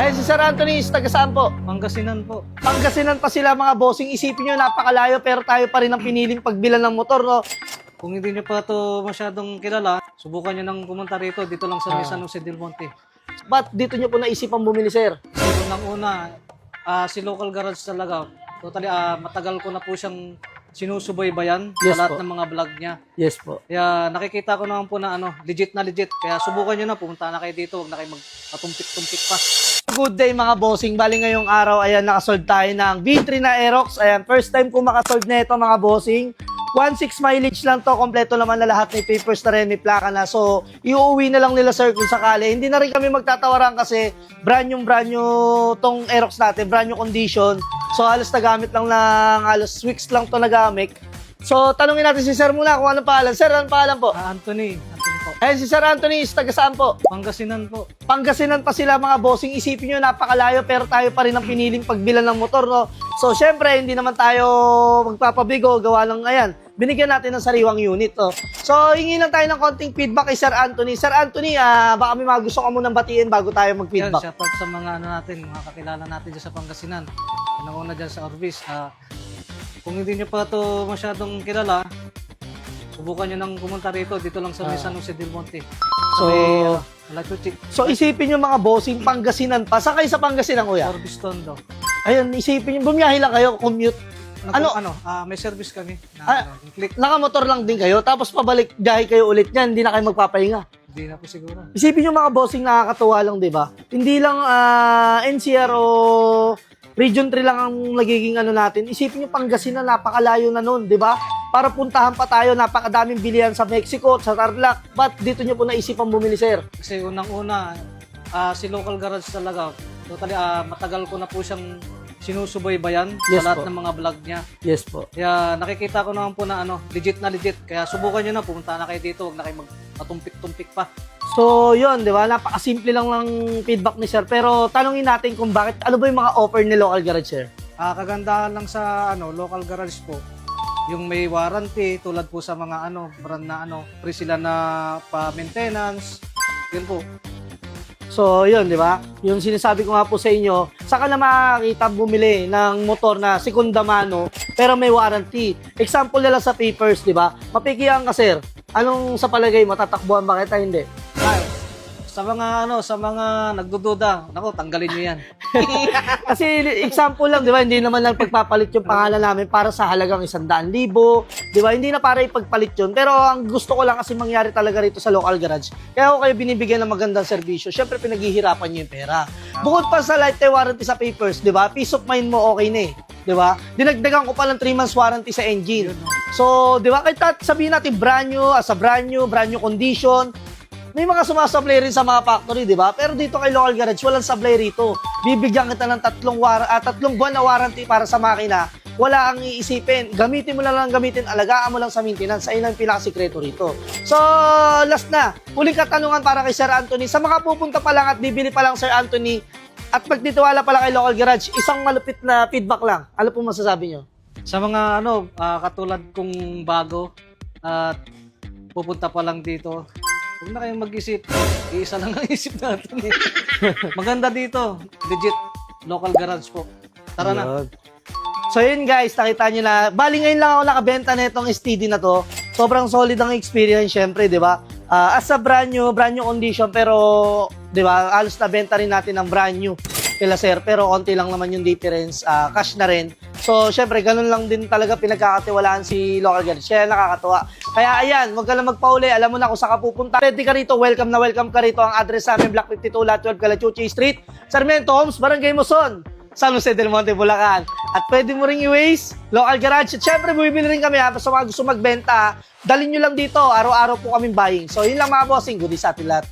Ay, si Sir Anthony, taga saan po? Pangasinan po. Pangasinan pa sila mga bossing. Isipin nyo, napakalayo pero tayo pa rin ang piniling pagbilan ng motor, no? Kung hindi nyo pa ito masyadong kilala, subukan nyo nang pumunta rito. Dito lang sa San Jose del Monte. Ba't dito nyo po naisipang bumili, sir? Kasi unang-una, si local garage talaga. Totally, matagal ko na po siyang sinusubaybayan Yes sa lahat po. ng mga vlog niya. Yes po. Kaya nakikita ko naman po na legit na legit. Kaya subukan nyo na, pumunta na kayo dito. Huwag na kayo magpatumpik-tumpik pa. Good day mga bossing. Bali ngayong araw, ayan, nakasolve tayo ng V3 na Aerox. Ayan, first time ko makasolve na ito mga bossing. 1.6 mileage lang to, kompleto naman na lahat, may papers na rin, may plaka na. So, iuuwi na lang nila sir kung sakali. Hindi na rin kami magtatawaran kasi brand new tong Aerox natin, brand new condition. So, halos nagamit lang halos weeks lang to nagamit. So, tanungin natin si sir muna kung anong pangalan. Sir, anong pangalan po? Anthony po. Ayan, si Sir Anthony, taga saan po? Pangasinan po. Pangasinan pa sila mga bossing. Isipin nyo, napakalayo pero tayo pa rin ang piniling pagbilan ng motor, no? So, syempre, hindi naman tayo magpapabigo, gawa lang, ayan, binigyan natin ng sariwang unit, no? So, hingi lang tayo ng konting feedback kay Sir Anthony. Sir Anthony, baka may mga gusto ka munang batiin bago tayo Yan, mag-feedback. shoutout sa mga mga kakilala natin dyan sa Pangasinan. Una dyan sa Orvis. Kung hindi nyo pa ito masyadong kilala, subukan nyo nang pumunta rito. Dito lang sa San Jose del Monte. So, Lachuchik. so, isipin nyo mga bossing, Pangasinan pa. Saan kayo sa Pangasinan, kuya? Orvis Tondo. Ayun, isipin nyo, bumiyahe lang kayo, commute. May service kami. Click. Nakamotor lang din kayo, tapos pabalik, biyahe kayo ulit niyan, hindi na kayo magpapahinga. Hindi na po siguro. Isipin nyo mga bossing, nakakatuwa lang, di ba? Hindi lang NCR o Region 3 lang ang nagiging natin. Isipin nyo, Pangasinan, napakalayo na nun, di ba? Para puntahan pa tayo, napakadaming bilihan sa Mexico, sa Tarlac. Ba't dito nyo po naisipang bumili, sir? Kasi unang-una, si local garage talaga. Totally, matagal ko na po siyang sinusubaybayan Yes sa lahat po. ng mga vlog niya. Yes po. Kaya nakikita ko naman po na legit na legit. Kaya subukan nyo na, pumunta na kayo dito. Huwag na kayo magpatumpik-tumpik pa. So, yun, di ba? Napakasimple lang ng feedback ni sir. Pero tanongin natin kung bakit, ano ba yung mga offer ni local garage, sir? Kagandahan lang sa local garage po, yung may warranty tulad po sa mga brand na free sila na pa-maintenance. Yun po. So, yun, di ba? Yung sinasabi ko nga po sa inyo, saka na makakita bumili ng motor na segunda mano, pero may warranty. Example nila sa papers, di ba? Mapikihan ka, sir. Anong sa palagay mo, tatakbuhan ba kita? Hindi. Ay, sa mga nagdududa, nako, tanggalin niyo yan. Kasi example lang, di ba? Hindi naman lang pagpapalit yung pangalan namin para sa halagang 100,000. Di ba? Hindi na para ipagpalit yun. Pero ang gusto ko lang kasi mangyari talaga rito sa local garage. Kaya ako kayo binibigyan ng magandang serbisyo. Siyempre, pinaghihirapan nyo yung pera. Bukod pa sa lifetime warranty sa papers, di ba? Peace of mind mo, okay na eh. Di ba? Dinagdagan ko pa ng 3 months warranty sa engine. So, di ba? Kahit sabihin natin brand new condition, may mga sumasablay rin sa mga factory, di ba? Pero dito kay local garage, walang sablay rito. Bibigyan kita ng 3 buwan na warranty para sa makina. Wala ang iisipin. Gamitin mo lang gamitin, alagaan mo lang sa maintenance. Ayun ang pinakasikreto rito. So, last na. Huling katanungan para kay Sir Anthony. Sa mga pupunta pa lang at bibili pa lang Sir Anthony at magtitiwala pa lang kay local garage, isang malupit na feedback lang. Ano po masasabi nyo? Sa mga katulad kong bago at pupunta pa lang dito, huwag na kayong mag-isip. Iisa lang ang isip natin eh. Maganda dito. Legit. Local garage po. Tara na. So yun guys, nakita nyo na. Bali ngayon lang ako nakabenta na itong STD na to. Sobrang solid ang experience syempre, di ba? As a brand new condition, pero di ba, halos nabenta rin natin ng brand new kila sir, pero konti lang naman yung difference, cash na rin. So, syempre, ganun lang din talaga pinagkakatiwalaan si local garage. Kaya nakakatuwa. Kaya ayan, huwag ka lang magpauli. Alam mo na kung saan ka pupunta. Ready ka rito, welcome na welcome ka rito. Ang address namin, Block 52, Lot 12, Calachuchi Street, Sarmiento Homes, Barangay Muson, San Jose del Monte, Bulacan. At pwede mo ring i-waste, local garage. At syempre, bumibili rin kami ha. Sa mga gusto magbenta, dalhin nyo lang dito. Araw-araw po kaming buying. So, yun lang mga bossing. Goodies sa atin lahat.